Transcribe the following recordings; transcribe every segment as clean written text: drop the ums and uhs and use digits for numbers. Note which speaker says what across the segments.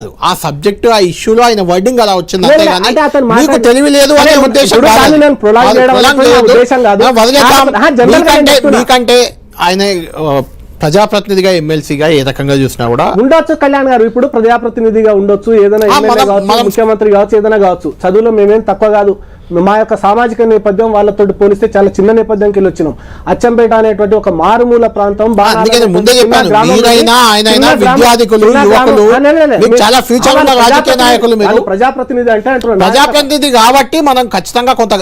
Speaker 1: ఆ సబ్జెక్ట్ ఆ ఇష్యూలో ఆయన వర్డింగ్ అలా వచ్చింది అంతే మీకు తెలివి లేదు అనే ఉద్దేశం మీకంటే ఆయన ప్రజాప్రతినిధిగా ఎమ్మెల్సీగా ఏ రకంగా చూసినా కూడా
Speaker 2: ఉండొచ్చు. కళ్యాణ్ గారు ఇప్పుడు ప్రజాప్రతినిధిగా ఉండొచ్చు, ఏదైనా ముఖ్యమంత్రి కావచ్చు, ఏదైనా కావచ్చు. చదువులో మేమేం తక్కువ కాదు. మా యొక్క సామాజిక నేపథ్యం వాళ్ళతో పోలిస్తే చాలా చిన్న నేపథ్యంకి వెళ్ళి వచ్చినాం. అచ్చంపేట అనేటువంటి ఒక మారుమూల ప్రాంతం. ప్రజాప్రతినిధి అంటే
Speaker 1: ప్రజాప్రతినిధి కాబట్టి మనం ఖచ్చితంగా కొంత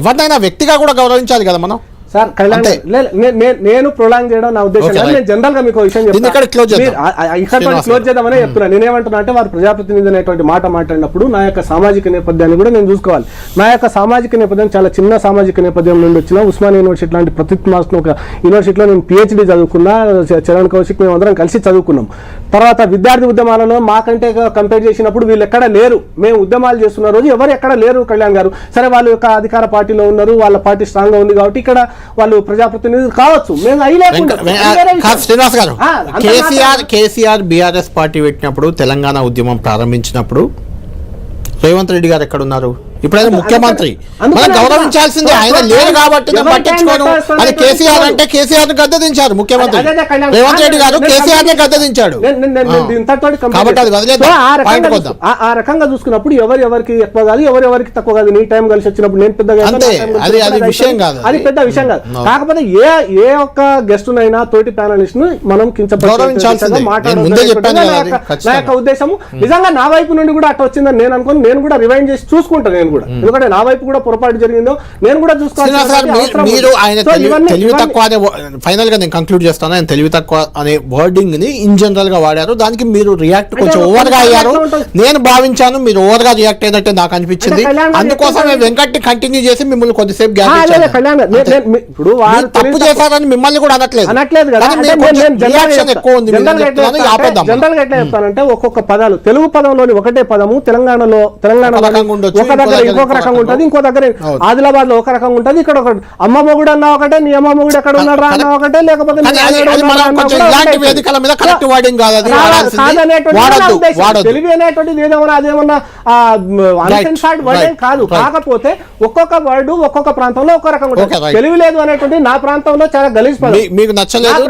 Speaker 1: ఎవరినైనా వ్యక్తిగా కూడా గౌరవించాలి కదా మనం.
Speaker 2: సార్ కళ్యాణ్ నేను ప్రొలాంగ్ చేయడం నా ఉద్దేశం కాదు. నేను జనరల్ గా మీకు విషయం చెప్తాను, ఇక్కడ క్లోజ్ చేద్దామని చెప్తున్నా. నేనేమంటున్నా అంటే వారు ప్రజాప్రతినిధి అనేటువంటి మాట మాట్లాడినప్పుడు నా యొక్క సామాజిక నేపథ్యాన్ని కూడా నేను చూసుకోవాలి. నా యొక్క సామాజిక నేపథ్యం చాలా చిన్న సామాజిక నేపథ్యం నుండి వచ్చిన ఉస్మానియా యూనివర్సిటీ లాంటి ప్రతిష్ఠిత ఒక యూనివర్సిటీలో నేను PhD చదువుకున్నా. చరణ్ కౌశిక్ మేము అందరం కలిసి చదువుకున్నాం. తర్వాత విద్యార్థి ఉద్యమాలలో మాకంటే కంపేర్ చేసినప్పుడు వీళ్ళు ఎక్కడ లేరు. మేము ఉద్యమాలు చేస్తున్న రోజు ఎవరు ఎక్కడ లేరు కళ్యాణ్ గారు. సరే వాళ్ళు యొక్క అధికార పార్టీలో ఉన్నారు, వాళ్ళ పార్టీ స్ట్రాంగ్ గా ఉంది కాబట్టి ఇక్కడ వాళ్ళు ప్రజాప్రతినిధులు కావచ్చు. మేము
Speaker 1: శ్రీనివాస్ గారు, కేసీఆర్ బీఆర్ఎస్ పార్టీ పెట్టినప్పుడు తెలంగాణ ఉద్యమం ప్రారంభించినప్పుడు రేవంత్ రెడ్డి గారు ఎక్కడున్నారు? ఇప్పుడు ఆయన ముఖ్యమంత్రి, మనం గౌరవించాల్సిందే. ఆయన లేరు కాబట్టి పట్టించుకోను. అది కేసీఆర్ అంటే కేసీఆర్ గద్దె దించారు ముఖ్యమంత్రి. రేవంత్ రెడ్డి గారు కేసీఆర్ గద్దె దించాడు కాబట్టి అది వదిలేదు.
Speaker 2: ఆ రకంగా చూసుకున్నప్పుడు ఎవరికి ఎక్కువ కాదు, ఎవరెవరికి తక్కువ కాదు. నీ టైం కలిసి వచ్చినప్పుడు నేను పెద్దగా
Speaker 1: అది విషయం కాదు,
Speaker 2: అది పెద్ద విషయం కాదు. కాకపోతే ఏ ఒక్క గెస్ట్ నైనా తోటి ప్యానలిస్ట్ ను మనం
Speaker 1: కించపరచాల్సిందే
Speaker 2: నా యొక్క ఉద్దేశం. నిజంగా నా వైపు నుండి కూడా అట్లా వచ్చిందని నేను అనుకుని నేను కూడా రివైండ్ చేసి చూసుకుంటాను. నేను కూడా ఎందుకంటే నా వైపు కూడా పొరపాటు జరిగిందో నేను కూడా చూసుకోవాలి.
Speaker 1: మీరు ఆయన తెలివి తక్కువ అనే ఫైనల్ గా నేను కంక్లూడ్ చేస్తాను. ఆయన తెలివి తక్కువ అనే వర్డింగ్ ని ఇన్ జనరల్ గా వాడారు. దానికి మీరు రియాక్ట్ కొంచెం ఓవర్ గా అయ్యారు. నేను భావించాను మీరు ఓవర్ గా రియాక్ట్ అయినట్టే నాకు అనిపించింది. అందుకోసం వెంకట్ కంటిన్యూ చేసి మిమ్మల్ని కొద్దిసేపు ఇప్పుడు తప్పు చేశారని మిమ్మల్ని కూడా అనట్లేదు కదా.
Speaker 2: జనరల్ గా ఎట్లా చెప్తానంటే ఒక్కొక్క పదాలు తెలుగు పదంలోని ఒకటే పదము తెలంగాణలో ఒక దగ్గర ఇంకొక రకంగా ఉంటది, ఇంకో దగ్గర ఆదిలాబాద్ లో ఒక రకంగా ఉంటది, ఇక్కడ ఒకటి అమ్మ మొగుడు అన్న ఒకటే, నీ అమ్మ మొగుడు ఎక్కడ ఉన్నారా అన్న ఒకటే, లేకపోతే తెలివి అనేటువంటిది ఏదేమన్నా అదేమన్నా వర్డ్ కాదు. కాకపోతే ఒక్కొక్క వర్డ్ ఒక్కొక్క ప్రాంతంలో ఒక్కో రకంగా ఉంటుంది. తెలివి లేదు అనేటువంటి నా ప్రాంతంలో చాలా గలీజ్ పదం.
Speaker 1: మీకు నచ్చలేదు,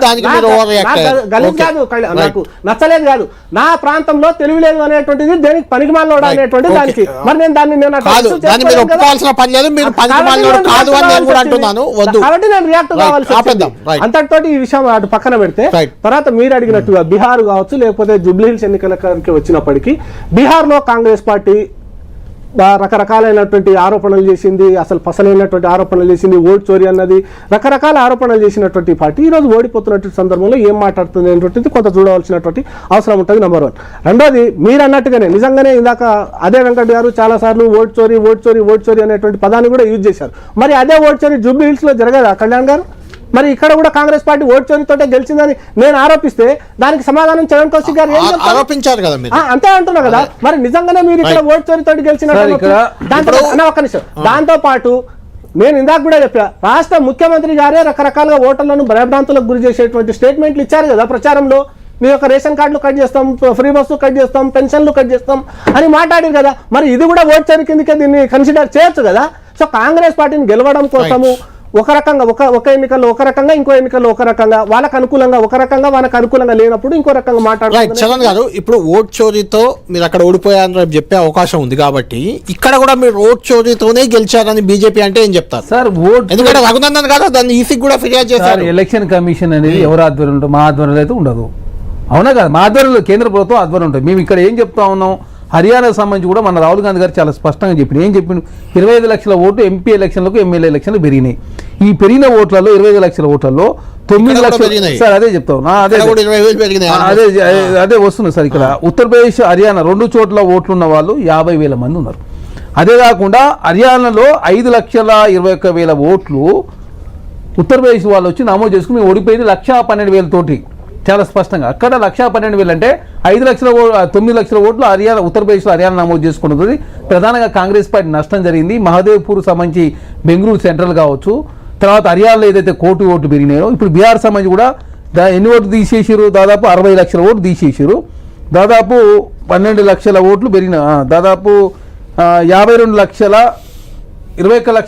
Speaker 2: గలీజ్ కాదు, నాకు నచ్చలేదు కాదు. నా ప్రాంతంలో తెలివి లేదు అనేటువంటిది దేనికి పనికిమాలినోడు అనేటువంటి దానికి మరి నేను దాన్ని కాబట్టి నేను రియాక్ట్ కావాల్సి అంతటితోటి ఈ విషయం అటు పక్కన పెడితే తర్వాత మీరు అడిగినట్టుగా బీహార్ కావచ్చు లేకపోతే జూబ్లీ హిల్స్ ఎన్నికలకి వచ్చినప్పటికీ బీహార్ లో కాంగ్రెస్ పార్టీ రకరకాలైనటువంటి ఆరోపణలు చేసింది, అసలు ఫసలైనటువంటి ఆరోపణలు చేసింది, ఓటు చోరీ అన్నది రకరకాల ఆరోపణలు చేసినటువంటి పార్టీ ఈరోజు ఓడిపోతున్నటువంటి సందర్భంలో ఏం మాట్లాడుతుంది అనేటువంటిది కొంత చూడవలసినటువంటి అవసరం ఉంటుంది. నెంబర్ 1. రెండోది మీరు అన్నట్టుగానే నిజంగానే ఇందాక అదే వెంకట్ గారు చాలా సార్లు ఓటు చోరీ అనేటువంటి పదాన్ని కూడా యూజ్ చేశారు. మరి అదే ఓటు చోరీ జూబ్లీ హిల్స్ లో జరగదా కళ్యాణ్ గారు? మరి ఇక్కడ కూడా కాంగ్రెస్ పార్టీ ఓటు చోరీతోటే గెలిచిందని నేను ఆరోపిస్తే దానికి సమాధానం చరణ్ కౌశిక్ గారు
Speaker 1: ఆరోపించారు కదా,
Speaker 2: అంతే అంటున్నా కదా. మరి నిజంగానే మీరు ఇక్కడ ఓటు చోరీతో గెలిచినట్టు ఒక్క నిమిషం. దాంతో పాటు నేను ఇందాక కూడా చెప్పా, రాష్ట్ర ముఖ్యమంత్రి గారే రకరకాలుగా ఓటర్లను భయభ్రాంతులకు గురి చేసేటువంటి స్టేట్మెంట్లు ఇచ్చారు కదా ప్రచారంలో. మీ యొక్క రేషన్ కార్డులు కట్ చేస్తాం, ఫ్రీ బస్సు కట్ చేస్తాం, పెన్షన్లు కట్ చేస్తాం అని మాట్లాడారు కదా. మరి ఇది కూడా ఓటు చోరీ కిందకే దీన్ని కన్సిడర్ చేయొచ్చు కదా. సో కాంగ్రెస్ పార్టీని గెలవడం కోసము ఒక రకంగా ఒక ఎన్నికల్లో ఒక రకంగా, ఇంకో ఎన్నికల్లో ఒక రకంగా, వాళ్ళకు అనుకూలంగా ఒక రకంగా, వాళ్ళకి అనుకూలంగా లేనప్పుడు ఇంకో రకంగా మాట్లాడారు.
Speaker 1: చరణ్ గారు, ఇప్పుడు ఓట్ చోరీతో మీరు అక్కడ ఓడిపోయారని చెప్పే అవకాశం ఉంది కాబట్టి ఇక్కడ కూడా మీరు ఓట్ చోరీతోనే గెలిచారని బీజేపీ అంటే ఏం చెప్తారు
Speaker 3: సార్? ఓట్
Speaker 1: ఎందుకంటే రఘునందన్ గారు దాన్ని ఈసీకి కూడా ఫిర్యాదు చేశారు.
Speaker 3: ఎలక్షన్ కమిషన్ అనేది ఎవరు ఆధ్వర్యంలో, మా ఆధ్వర్యంలో అయితే ఉండదు. అవునా కదా? మా ఆధ్వర్యంలో కేంద్ర ప్రభుత్వం ఆధ్వర్యం ఉంటుంది. మేము ఇక్కడ ఏం చెప్తా ఉన్నాం, హర్యానాకు సంబంధించి కూడా మన రాహుల్ గాంధీ గారు చాలా స్పష్టంగా చెప్పింది. ఏం చెప్పిండు? 25 లక్షల ఓటు ఎంపీ ఎలక్షన్లకు, ఎమ్మెల్యే ఎలక్షన్లు పెరిగినాయి. ఈ పెరిగిన ఓట్లలో 25 లక్షల ఓట్లలో 9 లక్షలు సార్ అదే చెప్తాం, అదే వస్తుంది సార్. ఇక్కడ ఉత్తరప్రదేశ్, హర్యానా 2 చోట్ల ఓట్లున్న వాళ్ళు 50,000 మంది ఉన్నారు. అదే కాకుండా హర్యానాలో 5,21,000 ఓట్లు ఉత్తరప్రదేశ్ వాళ్ళు వచ్చి నమోదు చేసుకుని ఓడిపోయింది 1,12,000 తోటి. చాలా స్పష్టంగా అక్కడ 1,12,000 అంటే 9 లక్షల ఓట్లు హర్యానా, ఉత్తరప్రదేశ్లో హర్యానా నమోదు చేసుకున్నది. ప్రధానంగా కాంగ్రెస్ పార్టీ నష్టం జరిగింది. మహదేవ్పూర్ సంబంధించి బెంగళూరు సెంట్రల్ కావచ్చు, తర్వాత హర్యానాలో ఏదైతే కోటి ఓట్లు పెరిగినాయో ఇప్పుడు బీహార్ సంబంధించి కూడా ఎన్ని ఓట్లు తీసేసారు? దాదాపు 60 లక్షల ఓట్లు తీసేసారు. దాదాపు 12 లక్షల ఓట్లు పెరిగిన దాదాపు 52 లక్షల 21 లక్షల